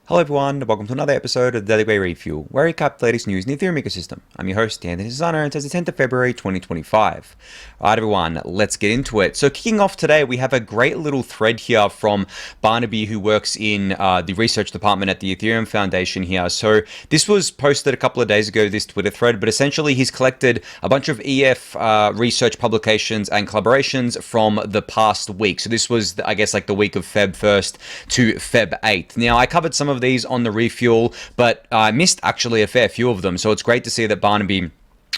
Hello everyone, welcome to another episode of the Daily Gwei Refuel, where we recap the latest news in the Ethereum ecosystem. I'm your host, Anthony Sassano, and it's the 10th of February 2025. Alright everyone, let's get into it. So kicking off today, we have a great little thread here from Barnaby, who works in the research department at the Ethereum Foundation here. So this was posted a couple of days ago, this Twitter thread, but essentially he's collected a bunch of EF research publications and collaborations from the past week. So this was, I guess, like the week of Feb 1st to Feb 8th. Now, I covered some of these on the Refuel, but I missed actually a fair few of them. So it's great to see that Barnaby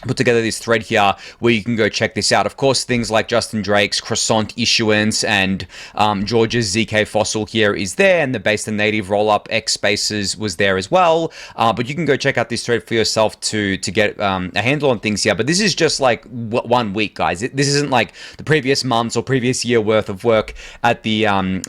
put together this thread here where you can go check this out. Of course, things like Justin Drake's croissant issuance and George's ZK fossil here is there, and the base and native rollup X spaces was there as well. But you can go check out this thread for yourself to get a handle on things here. But this is just like 1 week, guys. This isn't like the previous months or previous year worth of work at the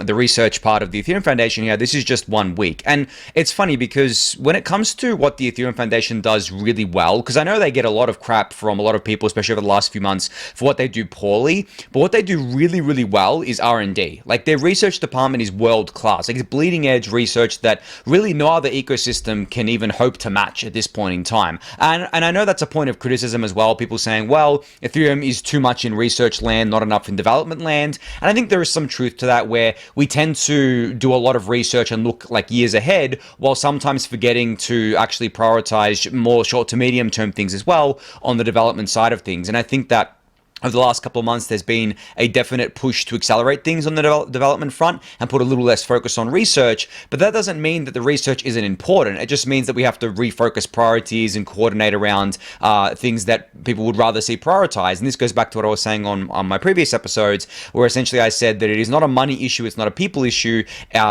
research part of the Ethereum Foundation here. This is just 1 week. And it's funny because when it comes to what the Ethereum Foundation does really well, because I know they get a lot of crap from a lot of people, especially over the last few months, for what they do poorly, but what they do really, really well is R&D. Like, their research department is world class. Like, it's bleeding edge research that really no other ecosystem can even hope to match at this point in time. And I know that's a point of criticism as well. People saying, well, Ethereum is too much in research land, not enough in development land. And I think there is some truth to that, where we tend to do a lot of research and look like years ahead, while sometimes forgetting to actually prioritize more short to medium term things as well on the development side of things. And I think that over the last couple of months, there's been a definite push to accelerate things on the development front and put a little less focus on research. But that doesn't mean that the research isn't important. It just means that we have to refocus priorities and coordinate around things that people would rather see prioritized. And this goes back to what I was saying on my previous episodes, where essentially I said that it is not a money issue, it's not a people issue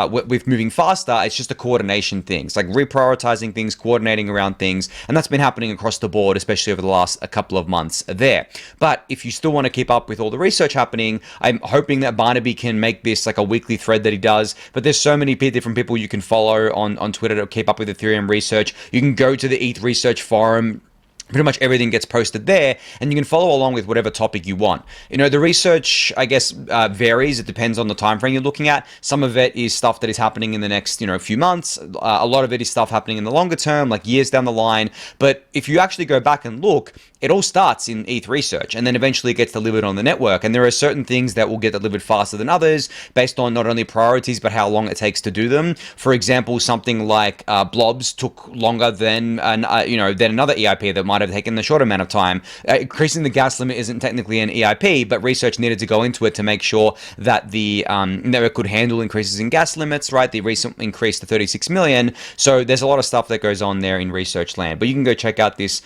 with moving faster. It's just a coordination thing. It's like reprioritizing things, coordinating around things. And that's been happening across the board, especially over the last couple of months there. But if you still want to keep up with all the research happening, I'm hoping that Barnaby can make this like a weekly thread that he does. But there's so many different people you can follow on Twitter to keep up with Ethereum research. You can go to the ETH research forum. Pretty much everything gets posted there, and you can follow along with whatever topic you want. You know, the research, I guess, varies. It depends on the time frame you're looking at. Some of it is stuff that is happening in the next, few months. A lot of it is stuff happening in the longer term, like years down the line. But if you actually go back and look, it all starts in ETH research, and then eventually it gets delivered on the network. And there are certain things that will get delivered faster than others, based on not only priorities, but how long it takes to do them. For example, something like blobs took longer than another EIP that might have taken the short amount of time. Increasing the gas limit isn't technically an EIP, but research needed to go into it to make sure that the network could handle increases in gas limits, right? The recent increase to 36 million. So there's a lot of stuff that goes on there in research land. But you can go check out this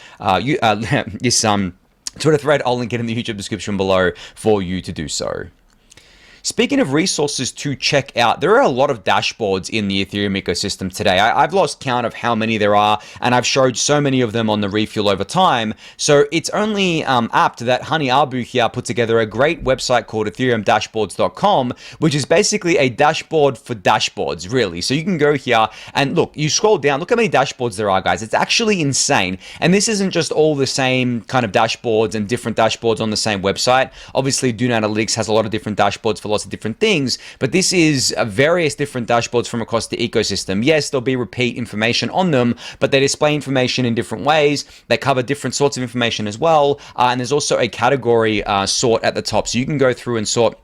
this Twitter thread. I'll link it in the YouTube description below for you to do so. Speaking of resources to check out, there are a lot of dashboards in the Ethereum ecosystem today. I've lost count of how many there are, and I've showed so many of them on the Refuel over time. So it's only apt that Hani Abu here put together a great website called ethereumdashboards.com, which is basically a dashboard for dashboards, really. So you can go here and look, you scroll down, look how many dashboards there are, guys. It's actually insane. And this isn't just all the same kind of dashboards and different dashboards on the same website. Obviously, Dune Analytics has a lot of different dashboards for lots of different things, but this is various different dashboards from across the ecosystem. Yes, there'll be repeat information on them, but they display information in different ways. They cover different sorts of information as well, and there's also a category sort at the top, so you can go through and sort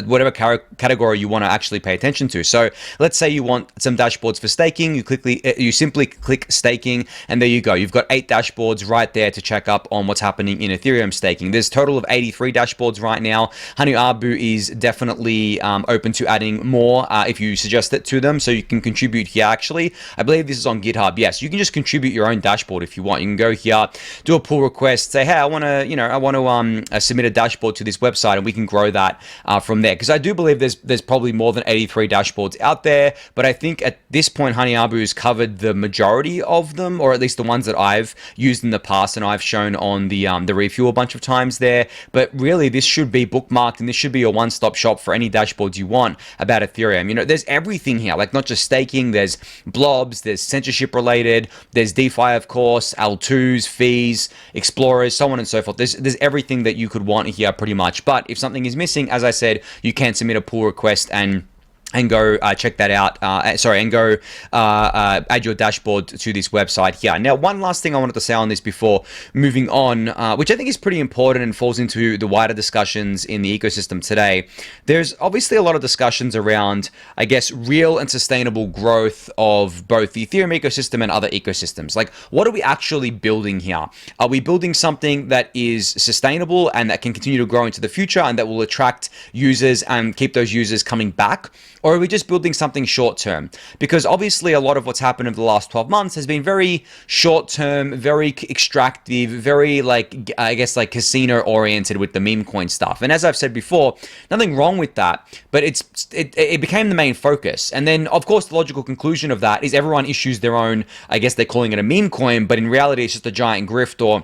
whatever category you want to actually pay attention to. So let's say you want some dashboards for staking. You simply click staking, and there you go. You've got 8 dashboards right there to check up on what's happening in Ethereum staking. There's a total of 83 dashboards right now. Hani Abu is definitely open to adding more if you suggest it to them, so you can contribute here. Actually, I believe this is on GitHub. Yes, you can just contribute your own dashboard if you want. You can go here, do a pull request, say, hey, I want to submit a dashboard to this website, and we can grow that from there, because I do believe there's probably more than 83 dashboards out there, but I think at this point Hani Abu has covered the majority of them, or at least the ones that I've used in the past and I've shown on the Refuel a bunch of times there. But really, this should be bookmarked, and this should be a one-stop shop for any dashboards you want about Ethereum. There's everything here, like not just staking, there's blobs, there's censorship related, there's DeFi, of course, L2s, fees, explorers, so on and so forth. There's everything that you could want here pretty much. But if something is missing, as I said, you can submit a pull request and and go check that out. And go add your dashboard to this website here. Now, one last thing I wanted to say on this before moving on, which I think is pretty important and falls into the wider discussions in the ecosystem today. There's obviously a lot of discussions around, I guess, real and sustainable growth of both the Ethereum ecosystem and other ecosystems. Like, what are we actually building here? Are we building something that is sustainable and that can continue to grow into the future and that will attract users and keep those users coming back? Or are we just building something short term? Because obviously a lot of what's happened over the last 12 months has been very short term, very extractive, very like casino oriented with the meme coin stuff. And as I've said before, nothing wrong with that, but it became the main focus. And then of course the logical conclusion of that is everyone issues their own, I guess they're calling it a meme coin, but in reality it's just a giant grift or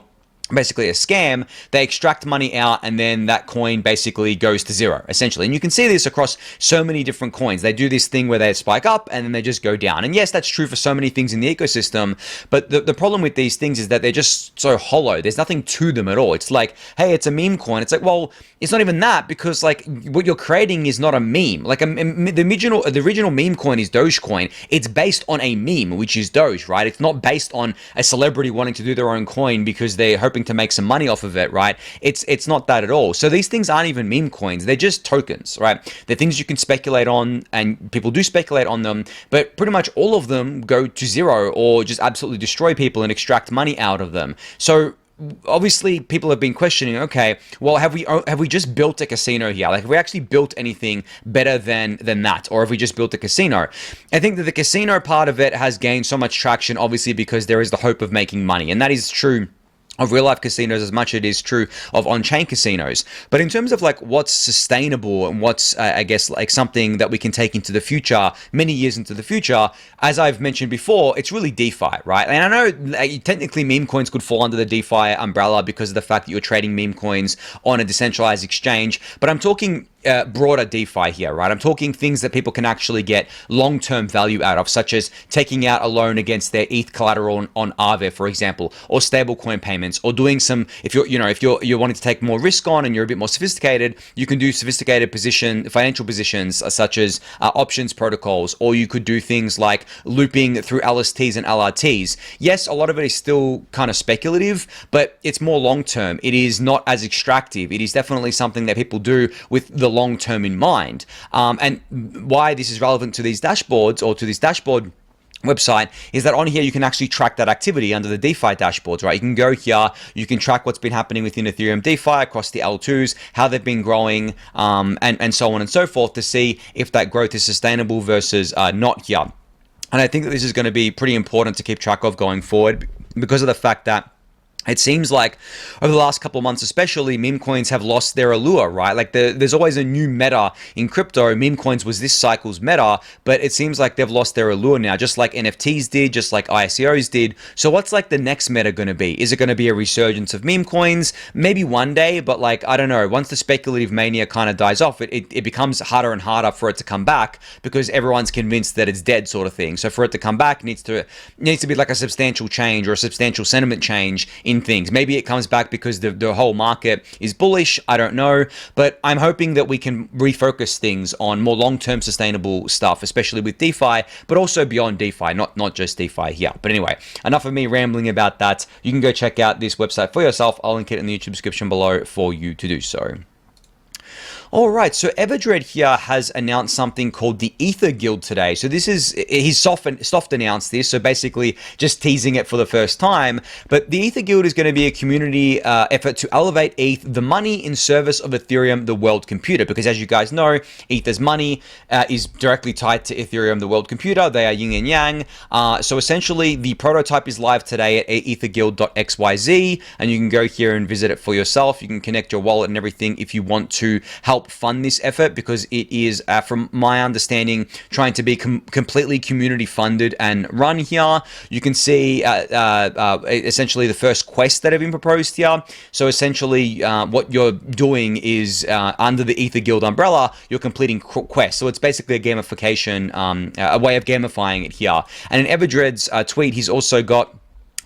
basically a scam. They extract money out and then that coin basically goes to zero, essentially. And you can see this across so many different coins. They do this thing where they spike up and then they just go down. And yes, that's true for so many things in the ecosystem, but the problem with these things is that they're just so hollow. There's nothing to them at all. It's like, hey, it's a meme coin. It's like, well, it's not even that, because like what you're creating is not a meme. Like the original meme coin is Dogecoin. It's based on a meme, which is Doge, right? It's not based on a celebrity wanting to do their own coin because they're hoping to make some money off of it, right? It's not that at all. So these things aren't even meme coins. They're just tokens, right? They're things you can speculate on, and people do speculate on them, but pretty much all of them go to zero or just absolutely destroy people and extract money out of them. So obviously people have been questioning, okay, well, have we just built a casino here? Like, have we actually built anything better than that? Or have we just built a casino? I think that the casino part of it has gained so much traction, obviously, because there is the hope of making money. And that is true of real life casinos as much as it is true of on-chain casinos. But in terms of like what's sustainable and what's I guess like something that we can take into the future, many years into the future, as I've mentioned before, it's really DeFi, right? And I know like, technically meme coins could fall under the DeFi umbrella because of the fact that you're trading meme coins on a decentralized exchange, but I'm talking broader DeFi here, right? I'm talking things that people can actually get long-term value out of, such as taking out a loan against their ETH collateral on Aave, for example, or stablecoin payments, or doing some, if you're wanting to take more risk on and you're a bit more sophisticated, you can do sophisticated financial positions such as options protocols, or you could do things like looping through LSTs and LRTs. Yes, a lot of it is still kind of speculative, but it's more long-term. It is not as extractive. It is definitely something that people do with the long term in mind. And why this is relevant to these dashboards or to this dashboard website is that on here you can actually track that activity under the DeFi dashboards, right? You can go here, you can track what's been happening within Ethereum DeFi across the L2s, how they've been growing, and so on and so forth, to see if that growth is sustainable versus not here. And I think that this is going to be pretty important to keep track of going forward, because of the fact that it seems like over the last couple of months, especially, meme coins have lost their allure, right? Like there's always a new meta in crypto. Meme coins was this cycle's meta, but it seems like they've lost their allure now, just like NFTs did, just like ICOs did. So what's like the next meta going to be? Is it going to be a resurgence of meme coins? Maybe one day, but like, I don't know. Once the speculative mania kind of dies off, it becomes harder and harder for it to come back because everyone's convinced that it's dead, sort of thing. So for it to come back, needs to be like a substantial change or a substantial sentiment change in things. Maybe it comes back because the whole market is bullish. I don't know, but I'm hoping that we can refocus things on more long-term sustainable stuff, especially with DeFi, but also beyond DeFi, not just DeFi here. But anyway, enough of me rambling about that. You can go check out this website for yourself. I'll link it in the YouTube description below for you to do so. All right, so Everdread here has announced something called the Ether Guild today. So this is, he's soft announced this, so basically just teasing it for the first time. But the Ether Guild is going to be a community effort to elevate ETH, the money in service of Ethereum, the world computer. Because as you guys know, Ether's money is directly tied to Ethereum, the world computer. They are yin and yang. So essentially, the prototype is live today at etherguild.xyz, and you can go here and visit it for yourself. You can connect your wallet and everything if you want to help fund this effort, because it is, from my understanding, trying to be completely community funded and run here. You can see essentially the first quests that have been proposed here. So essentially what you're doing is under the Ether Guild umbrella, you're completing quests. So it's basically a gamification, a way of gamifying it here. And in Everdread's tweet, he's also got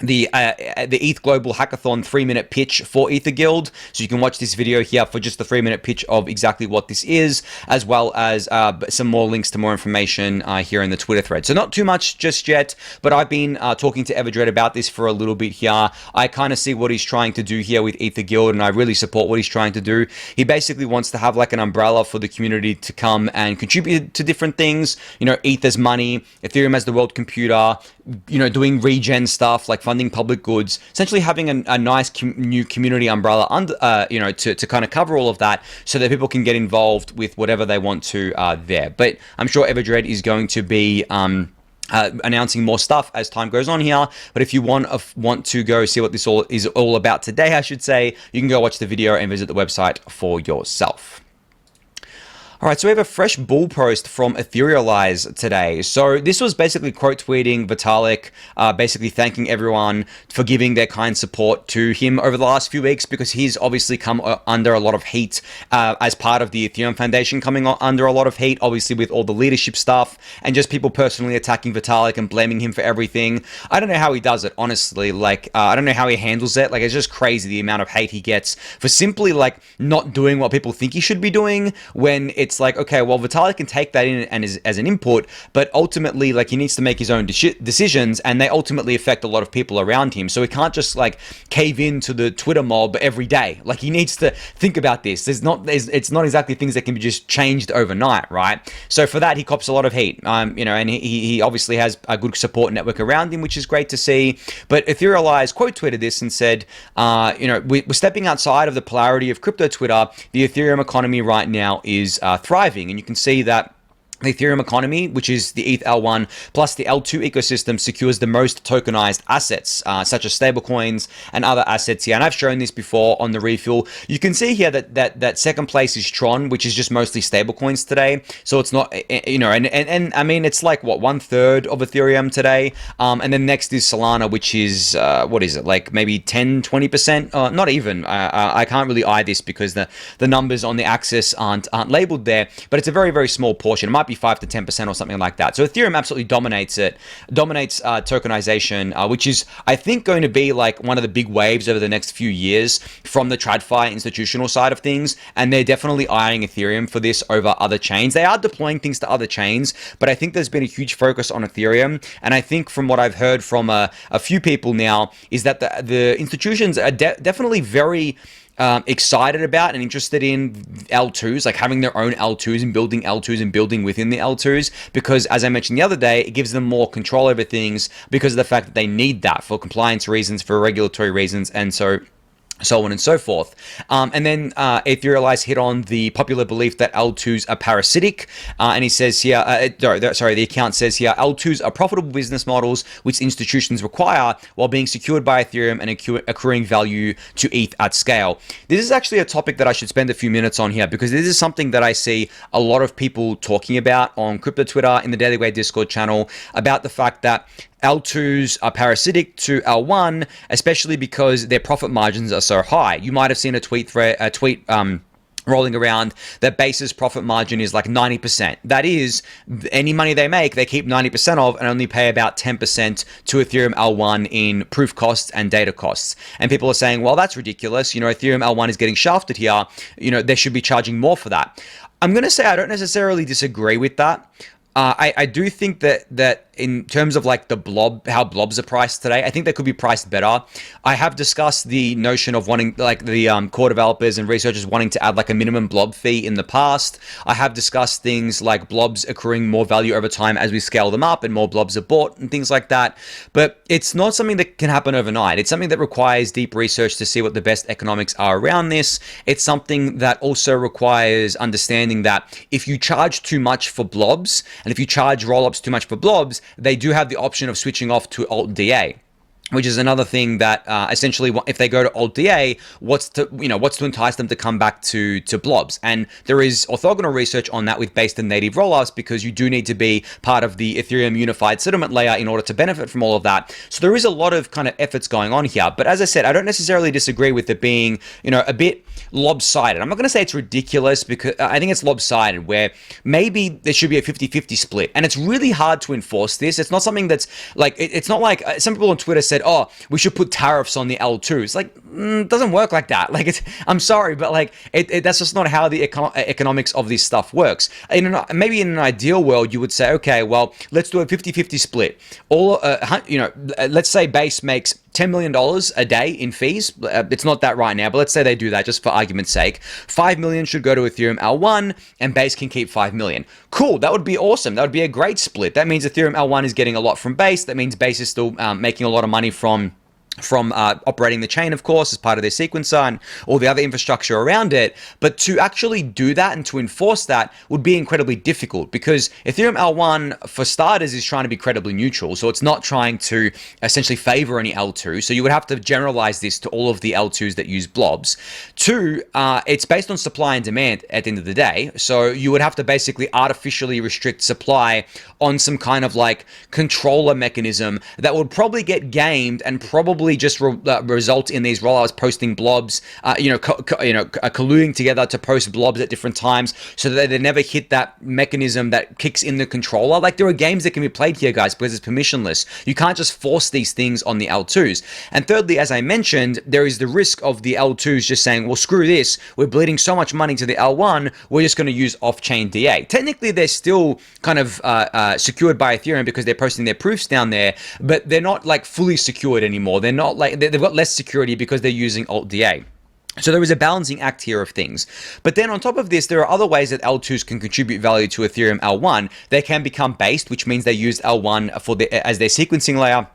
the ETH Global Hackathon 3-minute pitch for Ether Guild. So you can watch this video here for just the 3-minute pitch of exactly what this is, as well as some more links to more information here in the Twitter thread. So not too much just yet, but I've been talking to Everdred about this for a little bit here. I kind of see what he's trying to do here with Ether Guild, and I really support what he's trying to do. He basically wants to have like an umbrella for the community to come and contribute to different things. You know, ETH as money, Ethereum as the world computer, you know, doing regen stuff like funding public goods, essentially having a nice new community umbrella under, you know, to kind of cover all of that so that people can get involved with whatever they want to there. But I'm sure Everdred is going to be announcing more stuff as time goes on here. But if you want to go see what this is all about today, I should say, you can go watch the video and visit the website for yourself. All right, so we have a fresh bull post from Etherealize today. So this was basically quote tweeting Vitalik, basically thanking everyone for giving their kind support to him over the last few weeks, because he's obviously come under a lot of heat as part of the Ethereum Foundation coming under a lot of heat, obviously with all the leadership stuff and just people personally attacking Vitalik and blaming him for everything. I don't know how he does it, honestly. Like, I don't know how he handles it. Like, it's just crazy the amount of hate he gets for simply like not doing what people think he should be doing, when it's like, okay, well, Vitalik can take that in and as an input, but ultimately, like, he needs to make his own decisions, and they ultimately affect a lot of people around him. So he can't just like cave into the Twitter mob every day. Like, he needs to think about this. It's not exactly things that can be just changed overnight, right? So for that, he cops a lot of heat. You know, and he obviously has a good support network around him, which is great to see. But Etherealize quote tweeted this and said, you know, we're stepping outside of the polarity of crypto Twitter. The Ethereum economy right now is thriving. And you can see that the Ethereum economy, which is the ETH L1 plus the L2 ecosystem, secures the most tokenized assets, such as stablecoins and other assets here. And I've shown this before on the refuel. You can see here that second place is Tron, which is just mostly stablecoins today. So it's not, you know, and I mean, it's like what, 1/3 of Ethereum today. And then next is Solana, which is, what is it? Like maybe 10-20%, not even. I can't really eye this because the numbers on the axis aren't labeled there, but it's a very, very small portion. It might be 5 to 10% or something like that. So Ethereum absolutely dominates tokenization, which is, I think, going to be like one of the big waves over the next few years from the TradFi institutional side of things. And they're definitely eyeing Ethereum for this over other chains. They are deploying things to other chains, but I think there's been a huge focus on Ethereum. And I think from what I've heard from a few people now is that the institutions are definitely very excited about and interested in L2s, like having their own L2s and building within the L2s, because as I mentioned the other day, it gives them more control over things because of the fact that they need that for compliance reasons, for regulatory reasons, and so on and so forth. And then Etherealize hit on the popular belief that L2s are parasitic. And he says here, the account says here, L2s are profitable business models which institutions require while being secured by Ethereum and accruing value to ETH at scale. This is actually a topic that I should spend a few minutes on here, because this is something that I see a lot of people talking about on crypto Twitter, in the Daily Gwei Discord channel, about the fact that L2s are parasitic to L1, especially because their profit margins are so high. You might have seen a tweet rolling around that basis profit margin is like 90%. That is, any money they make, they keep 90% of and only pay about 10% to Ethereum L1 in proof costs and data costs. And people are saying, well, that's ridiculous. You know, Ethereum L1 is getting shafted here. You know, they should be charging more for that. I'm going to say I don't necessarily disagree with that. I do think that in terms of like the blob, how blobs are priced today, I think they could be priced better. I have discussed the notion of wanting, like the core developers and researchers wanting to add like a minimum blob fee in the past. I have discussed things like blobs accruing more value over time as we scale them up and more blobs are bought and things like that. But it's not something that can happen overnight. It's something that requires deep research to see what the best economics are around this. It's something that also requires understanding that if you charge too much for blobs, and if you charge rollups too much for blobs, they do have the option of switching off to Alt DA, which is another thing that essentially, if they go to Alt DA, what's to entice them to come back to blobs? And there is orthogonal research on that with based and native rollups, because you do need to be part of the Ethereum unified settlement layer in order to benefit from all of that. So there is a lot of kind of efforts going on here. But as I said, I don't necessarily disagree with it being, you know, a bit lopsided. I'm not going to say it's ridiculous, because I think it's lopsided, where maybe there should be a 50-50 split. And it's really hard to enforce this. It's not something that's like, it's not like some people on Twitter said, said, oh, we should put tariffs on the L2s. Like, it doesn't work like that. Like, I'm sorry, but like, that's just not how the economics of this stuff works. Maybe in an ideal world, you would say, okay, well, let's do a 50-50 split. Let's say Base makes $10 million a day in fees. It's not that right now, but let's say they do that just for argument's sake. 5 million should go to Ethereum L1 and Base can keep 5 million. Cool. That would be awesome. That would be a great split. That means Ethereum L1 is getting a lot from Base. That means Base is still making a lot of money from operating the chain, of course, as part of their sequencer and all the other infrastructure around it. But to actually do that and to enforce that would be incredibly difficult, because Ethereum L1, for starters, is trying to be credibly neutral. So it's not trying to essentially favor any L2. So you would have to generalize this to all of the L2s that use blobs. Two, it's based on supply and demand at the end of the day. So you would have to basically artificially restrict supply on some kind of like controller mechanism that would probably get gamed and probably just result in these rollouts posting blobs, colluding together to post blobs at different times so that they never hit that mechanism that kicks in the controller. Like, there are games that can be played here, guys, because it's permissionless. You can't just force these things on the L2s. And thirdly, as I mentioned, there is the risk of the L2s just saying, well, screw this. We're bleeding so much money to the L1. We're just going to use off-chain DA. Technically, they're still kind of secured by Ethereum because they're posting their proofs down there, but they're not like fully secured anymore. They're not like, they've got less security because they're using alt DA. So there is a balancing act here of things. But then on top of this, there are other ways that L2s can contribute value to Ethereum L1. They can become based, which means they use L1 as their sequencing layer,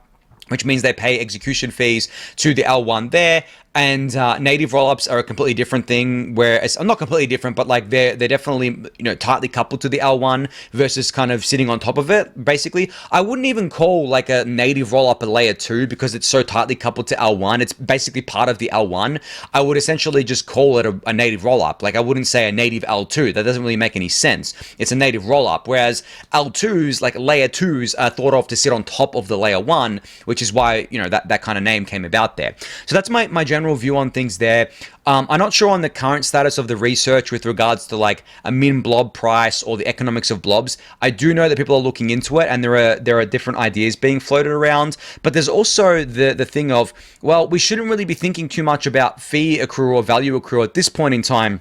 which means they pay execution fees to the L1 there. And native rollups are a completely different thing, where it's not completely different, but like they're definitely tightly coupled to the L1 versus kind of sitting on top of it. Basically, I wouldn't even call like a native rollup a layer 2 because it's so tightly coupled to L1. It's basically part of the L1. I would essentially just call it a native rollup. Like, I wouldn't say a native L2. That doesn't really make any sense. It's a native rollup, whereas L2s, like layer 2s, are thought of to sit on top of the layer 1, which is why that kind of name came about there. So that's my general view on things there. I'm not sure on the current status of the research with regards to like a min blob price or the economics of blobs. I do know that people are looking into it, and there are different ideas being floated around. But there's also the thing of, well, we shouldn't really be thinking too much about fee accrual or value accrual at this point in time,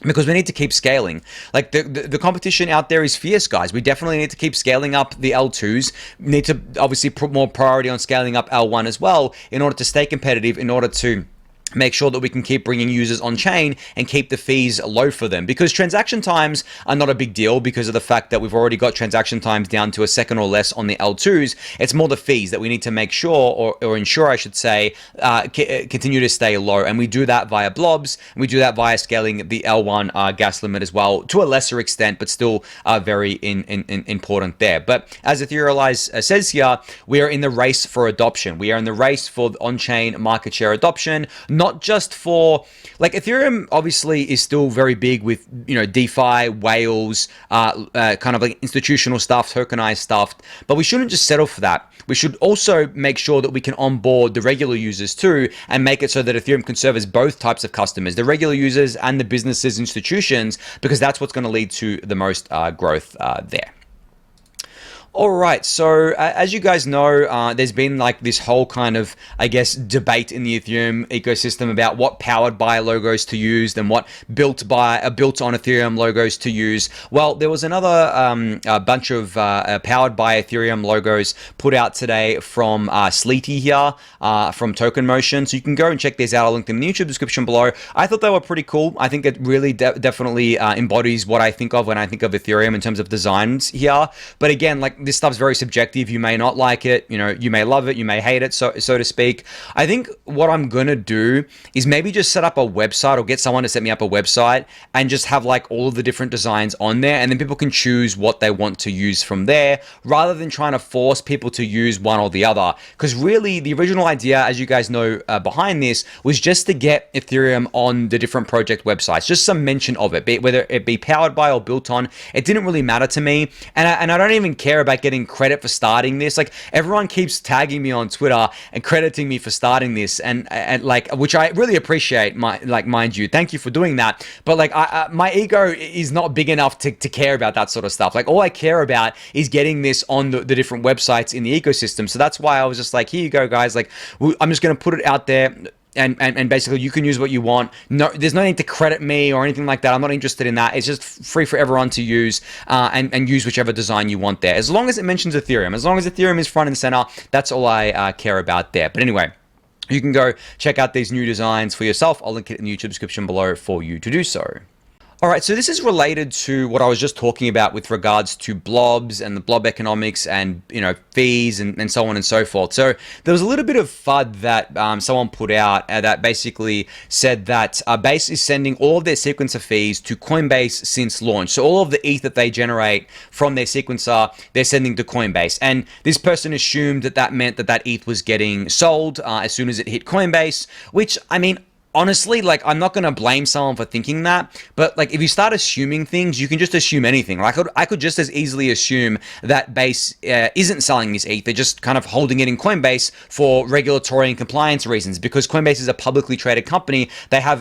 because we need to keep scaling. Like, the competition out there is fierce, guys. We definitely need to keep scaling up the L2s. We need to obviously put more priority on scaling up L1 as well in order to stay competitive, in order to make sure that we can keep bringing users on chain and keep the fees low for them, because transaction times are not a big deal because of the fact that we've already got transaction times down to a second or less on the L2s. It's more the fees that we need to make sure, or ensure, I should say, continue to stay low. And we do that via blobs, and we do that via scaling the L1 gas limit as well, to a lesser extent, but still very important there. But as Etherealize says here, we are in the race for adoption. We are in the race for on-chain market share adoption, not just for, like, Ethereum obviously is still very big with, DeFi, whales, kind of like institutional stuff, tokenized stuff, but we shouldn't just settle for that. We should also make sure that we can onboard the regular users too, and make it so that Ethereum can serve as both types of customers, the regular users and the businesses, institutions, because that's what's going to lead to the most growth there. All right, so as you guys know, there's been like this whole kind of, I guess, debate in the Ethereum ecosystem about what powered by logos to use and what built on Ethereum logos to use. Well, there was another bunch of powered by Ethereum logos put out today from Sleety here, from Token Motion. So you can go and check these out. I'll link them in the YouTube description below. I thought they were pretty cool. I think it really definitely embodies what I think of when I think of Ethereum in terms of designs here. But again, like, this stuff's very subjective. You may not like it, you may love it, you may hate it, so to speak. I think what I'm gonna do is maybe just set up a website, or get someone to set me up a website, and just have like all of the different designs on there, and then people can choose what they want to use from there, rather than trying to force people to use one or the other. Because really, the original idea, as you guys know, behind this was just to get Ethereum on the different project websites, just some mention of it, whether it be powered by or built on. It didn't really matter to me, and I don't even care about about getting credit for starting this. Like, everyone keeps tagging me on Twitter and crediting me for starting this, and like, which I really appreciate, mind you, thank you for doing that. But like, my ego is not big enough to care about that sort of stuff. Like, all I care about is getting this on the different websites in the ecosystem. So that's why I was just like, here you go, guys. Like, I'm just going to put it out there. And basically, you can use what you want. No, there's no need to credit me or anything like that. I'm not interested in that. It's just free for everyone to use, and use whichever design you want there. As long as it mentions Ethereum, as long as Ethereum is front and center, that's all I care about there. But anyway, you can go check out these new designs for yourself. I'll link it in the YouTube description below for you to do so. All right, so this is related to what I was just talking about with regards to blobs and the blob economics and, fees and so on and so forth. So there was a little bit of FUD that someone put out that basically said that Base is sending all of their sequencer fees to Coinbase since launch. So all of the ETH that they generate from their sequencer, they're sending to Coinbase. And this person assumed that meant that ETH was getting sold as soon as it hit Coinbase, which, I mean, honestly, like, I'm not going to blame someone for thinking that, but like, if you start assuming things, you can just assume anything. Like, I could just as easily assume that Base isn't selling this ETH. They're just kind of holding it in Coinbase for regulatory and compliance reasons, because Coinbase is a publicly traded company. They have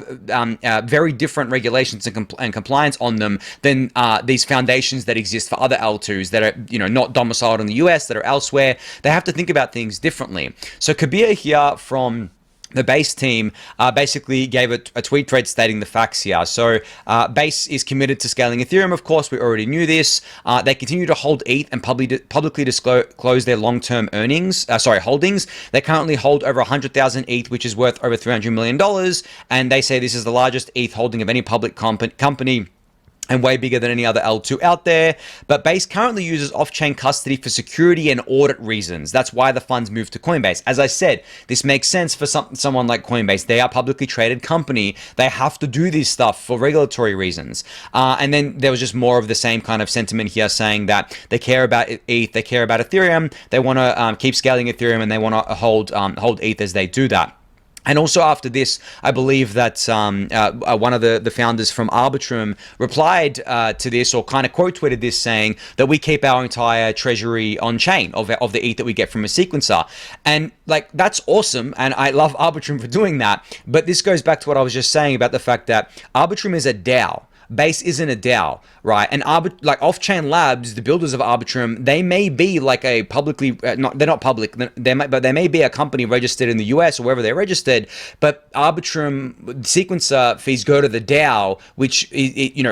very different regulations and compliance on them than these foundations that exist for other L2s that are, not domiciled in the US, that are elsewhere. They have to think about things differently. So Kabir here from the Base team basically gave a tweet thread stating the facts here. So Base is committed to scaling Ethereum. Of course, we already knew this. They continue to hold ETH and publicly disclose their long-term holdings. They currently hold over 100,000 ETH, which is worth over $300 million. And they say this is the largest ETH holding of any public company, and way bigger than any other L2 out there. But Base currently uses off-chain custody for security and audit reasons. That's why the funds moved to Coinbase. As I said, this makes sense for someone like Coinbase. They are a publicly traded company. They have to do this stuff for regulatory reasons. And then there was just more of the same kind of sentiment here, saying that they care about ETH, they care about Ethereum, they want to keep scaling Ethereum, and they want to hold ETH as they do that. And also after this, I believe that one of the founders from Arbitrum replied to this, or kind of quote tweeted this, saying that we keep our entire treasury on chain of the ETH that we get from a sequencer. And like, that's awesome. And I love Arbitrum for doing that. But this goes back to what I was just saying about the fact that Arbitrum is a DAO. Base isn't a DAO, right? And like Off-Chain Labs, the builders of Arbitrum, they may be like a publicly, they're not public, but they may be a company registered in the US or wherever they're registered. But Arbitrum sequencer fees go to the DAO, which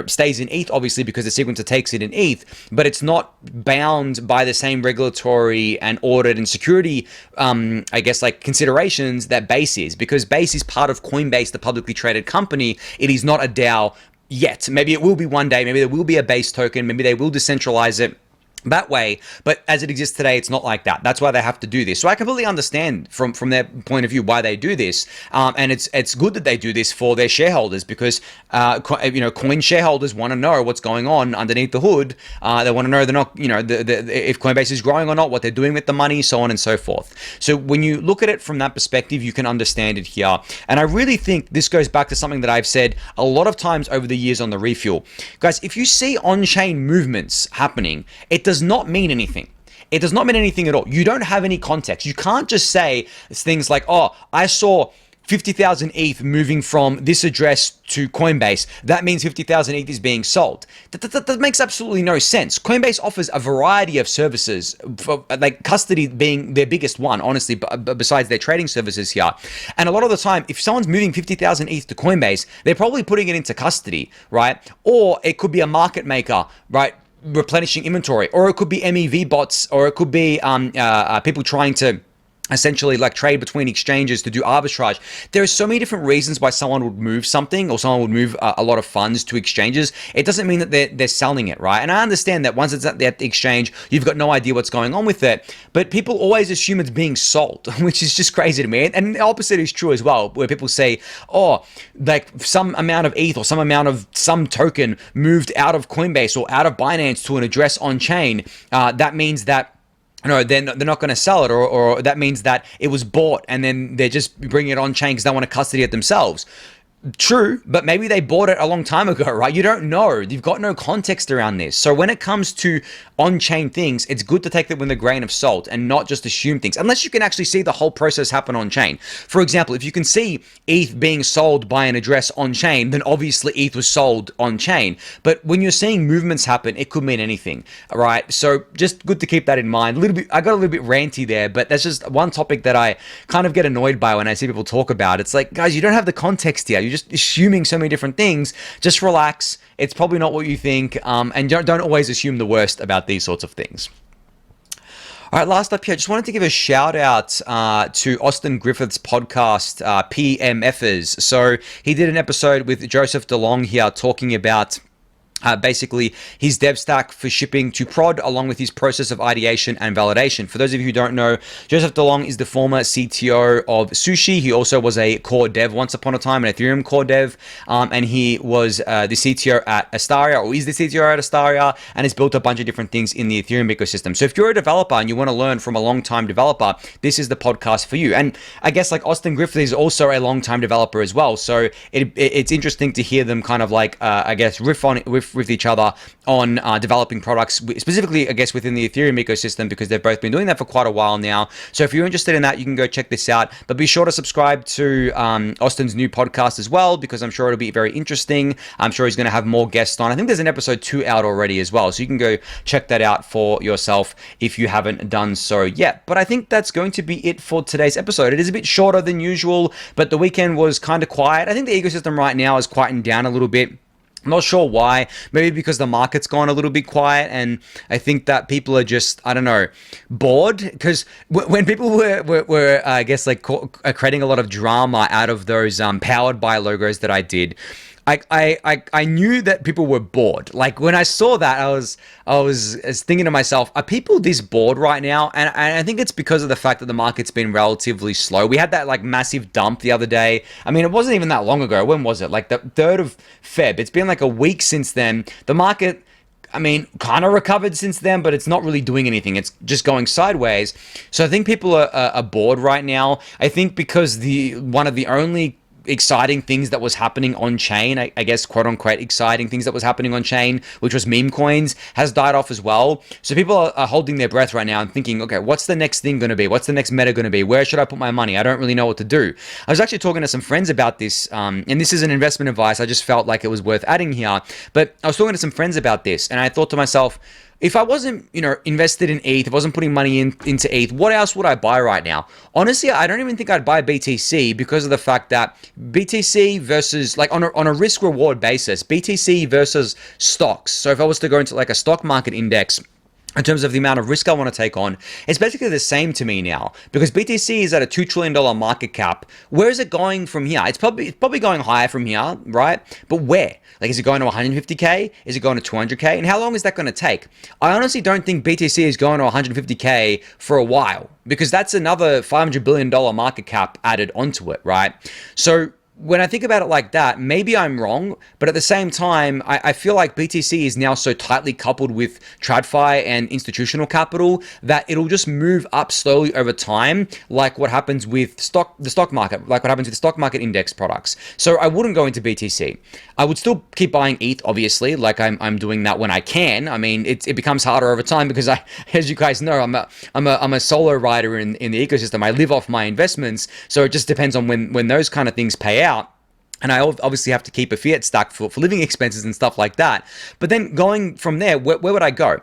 stays in ETH, obviously, because the sequencer takes it in ETH, but it's not bound by the same regulatory and audit and security, I guess, like considerations that Base is, because Base is part of Coinbase, the publicly traded company. It is not a DAO yet. Maybe it will be one day. Maybe there will be a Base token. Maybe they will decentralize it that way, but as it exists today, it's not like that. That's why they have to do this. So I completely understand from their point of view why they do this, and it's good that they do this for their shareholders, because coin shareholders want to know what's going on underneath the hood. They want to know they're not, if Coinbase is growing or not, what they're doing with the money, so on and so forth. So when you look at it from that perspective, you can understand it here. And I really think this goes back to something that I've said a lot of times over the years on the Refuel. Guys, if you see on-chain movements happening, it does not mean anything. It does not mean anything at all. You don't have any context. You can't just say things like, oh, I saw 50,000 ETH moving from this address to Coinbase. That means 50,000 ETH is being sold. That makes absolutely no sense. Coinbase offers a variety of services, for, like custody being their biggest one, honestly, besides their trading services here. And a lot of the time, if someone's moving 50,000 ETH to Coinbase, they're probably putting it into custody, right? Or it could be a market maker, right, replenishing inventory, or it could be MEV bots, or it could be people trying to essentially like trade between exchanges to do arbitrage. There are so many different reasons why someone would move something, or someone would move a lot of funds to exchanges. It doesn't mean that they're selling it, right? And I understand that once it's at the exchange, you've got no idea what's going on with it, but people always assume it's being sold, which is just crazy to me. And the opposite is true as well, where people say, oh, like some amount of ETH or some amount of some token moved out of Coinbase or out of Binance to an address on chain. That means that they're not going to sell it, or that means that it was bought and then they're just bringing it on chain because they want to custody it themselves. True, but maybe they bought it a long time ago, right? You don't know. You've got no context around this. So when it comes to on-chain things, it's good to take them with a grain of salt and not just assume things, unless you can actually see the whole process happen on-chain. For example, if you can see ETH being sold by an address on-chain, then obviously ETH was sold on-chain. But when you're seeing movements happen, it could mean anything, all right? So just good to keep that in mind. I got a little bit ranty there, but that's just one topic that I kind of get annoyed by when I see people talk about. It's like, guys, you don't have the context here. You're just assuming so many different things. Just relax. It's probably not what you think, and don't always assume the worst about these sorts of things. All right, last up here, I just wanted to give a shout out to Austin Griffith's podcast, PMFers. So he did an episode with Joseph DeLong here talking about basically his dev stack for shipping to prod, along with his process of ideation and validation. For those of you who don't know, Joseph DeLong is the former CTO of Sushi. He also was a core dev once upon a time, an Ethereum core dev, and he was the CTO at Astaria, or is the CTO at Astaria, and has built a bunch of different things in the Ethereum ecosystem. So if you're a developer and you want to learn from a long-time developer, this is the podcast for you. And I guess like Austin Griffith is also a long-time developer as well, so it's interesting to hear them kind of like I guess riff with each other on developing products, specifically, I guess, within the Ethereum ecosystem, because they've both been doing that for quite a while now. So if you're interested in that, you can go check this out. But be sure to subscribe to Austin's new podcast as well, because I'm sure it'll be very interesting. I'm sure he's going to have more guests on. I think there's an episode 2 out already as well, so you can go check that out for yourself if you haven't done so yet. But I think that's going to be it for today's episode. It is a bit shorter than usual, but the weekend was kind of quiet. I think the ecosystem right now is quieting down a little bit. I'm not sure why. Maybe because the market's gone a little bit quiet, and I think that people are just, I don't know, bored. Because when people were I guess, like creating a lot of drama out of those powered by logos that I did, I knew that people were bored. Like when I saw that, I was thinking to myself, are people this bored right now? And I think it's because of the fact that the market's been relatively slow. We had that like massive dump the other day. I mean, it wasn't even that long ago. When was it? Like the 3rd of Feb. It's been like a week since then. The market, I mean, kind of recovered since then, but it's not really doing anything. It's just going sideways. So I think people are bored right now. I think because one of the only exciting things that was happening on chain, I guess, quote unquote exciting things that was happening on chain, which was meme coins, has died off as well. So people are holding their breath right now and thinking, okay, what's the next thing going to be? What's the next meta going to be? Where should I put my money? I don't really know what to do. I was actually talking to some friends about this, and this is an investment advice. I just felt like it was worth adding here. But I was talking to some friends about this, and I thought to myself, if I wasn't, invested in ETH, if I wasn't putting money into ETH, what else would I buy right now? Honestly, I don't even think I'd buy BTC, because of the fact that BTC versus, like, on a risk-reward basis, BTC versus stocks. So if I was to go into like a stock market index, in terms of the amount of risk I want to take on, it's basically the same to me now, because BTC is at a $2 trillion market cap. Where is it going from here? It's probably going higher from here, right? But where? Like, is it going to 150K? Is it going to 200K? And how long is that going to take? I honestly don't think BTC is going to 150K for a while, because that's another $500 billion market cap added onto it, right? So when I think about it like that, maybe I'm wrong, but at the same time, I feel like BTC is now so tightly coupled with TradFi and institutional capital that it'll just move up slowly over time, like what happens with the stock market, like what happens with the stock market index products. So I wouldn't go into BTC. I would still keep buying ETH, obviously, like I'm doing that when I can. I mean, it becomes harder over time because as you guys know, I'm a solo rider in the ecosystem. I live off my investments, so it just depends on when those kind of things pay out. And I obviously have to keep a fiat stack for living expenses and stuff like that. But then going from there, where would I go?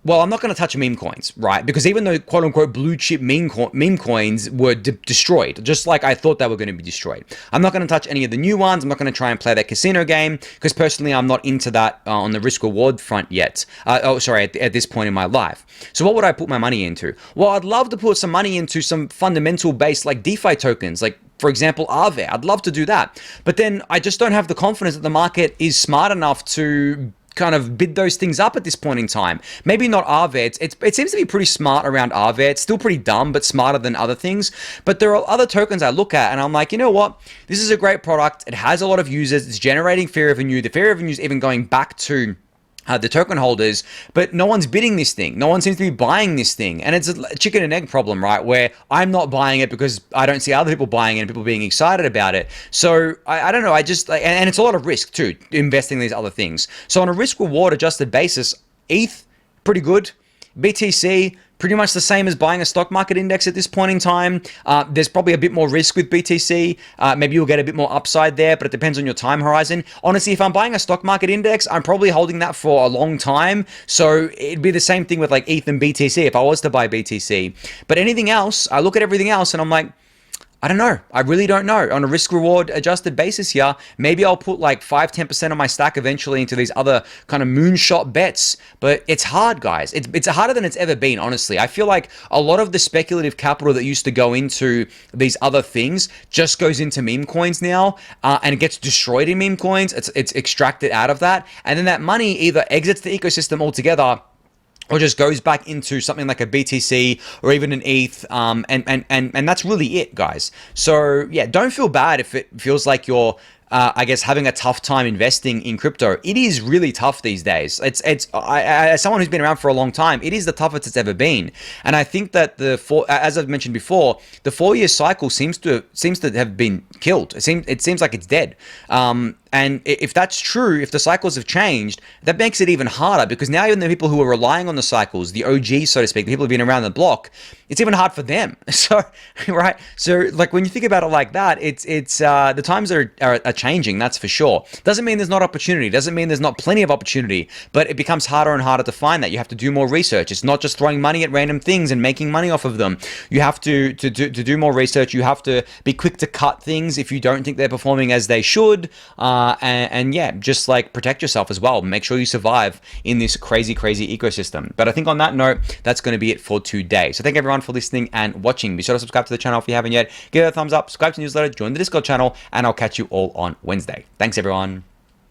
Well, I'm not going to touch meme coins, right? Because even though quote unquote blue chip meme coins were destroyed, just like I thought they were going to be destroyed, I'm not going to touch any of the new ones. I'm not going to try and play that casino game, because personally, I'm not into that on the risk reward front yet. At this point in my life. So what would I put my money into? Well, I'd love to put some money into some fundamental based like DeFi tokens, like, for example, Aave. I'd love to do that. But then I just don't have the confidence that the market is smart enough to kind of bid those things up at this point in time. Maybe not Aave. It seems to be pretty smart around Aave. It's still pretty dumb, but smarter than other things. But there are other tokens I look at and I'm like, you know what? This is a great product. It has a lot of users. It's generating fee revenue. The fee revenue is even going back to the token holders, but no one's bidding this thing. No one seems to be buying this thing. And it's a chicken and egg problem, right? Where I'm not buying it because I don't see other people buying it and people being excited about it. So I don't know. I just, and it's a lot of risk too, investing in these other things. So on a risk reward adjusted basis, ETH, pretty good. BTC, pretty much the same as buying a stock market index at this point in time. There's probably a bit more risk with BTC. Maybe you'll get a bit more upside there, but it depends on your time horizon. Honestly, if I'm buying a stock market index, I'm probably holding that for a long time. So it'd be the same thing with like ETH and BTC if I was to buy BTC. But anything else, I look at everything else and I'm like, I don't know. I really don't know. On a risk reward adjusted basis here, maybe I'll put like 5-10% of my stack eventually into these other kind of moonshot bets. But it's hard, guys. It's harder than it's ever been, honestly. I feel like a lot of the speculative capital that used to go into these other things just goes into meme coins now, and it gets destroyed in meme coins. It's extracted out of that. And then that money either exits the ecosystem altogether or just goes back into something like a BTC or even an ETH, and that's really it, guys. So yeah, don't feel bad if it feels like you're, I guess, having a tough time investing in crypto. It is really tough these days. As someone who's been around for a long time, it is the toughest it's ever been. And I think that as I've mentioned before, the 4-year cycle seems to have been killed. It seems like it's dead. And if that's true, if the cycles have changed, that makes it even harder, because now even the people who are relying on the cycles, the OGs, so to speak, the people who've been around the block, it's even hard for them. So, right? So, like, when you think about it like that, it's the times are changing, that's for sure. Doesn't mean there's not opportunity. Doesn't mean there's not plenty of opportunity, but it becomes harder and harder to find that. You have to do more research. It's not just throwing money at random things and making money off of them. You have to do more research. You have to be quick to cut things if you don't think they're performing as they should. And yeah, just like protect yourself as well. Make sure you survive in this crazy ecosystem. But I think on that note, that's going to be it for today. So thank everyone for listening and watching. Be sure to subscribe to the channel if you haven't yet. Give it a thumbs up, subscribe to the newsletter, join the Discord channel, and I'll catch you all on Wednesday. Thanks, everyone.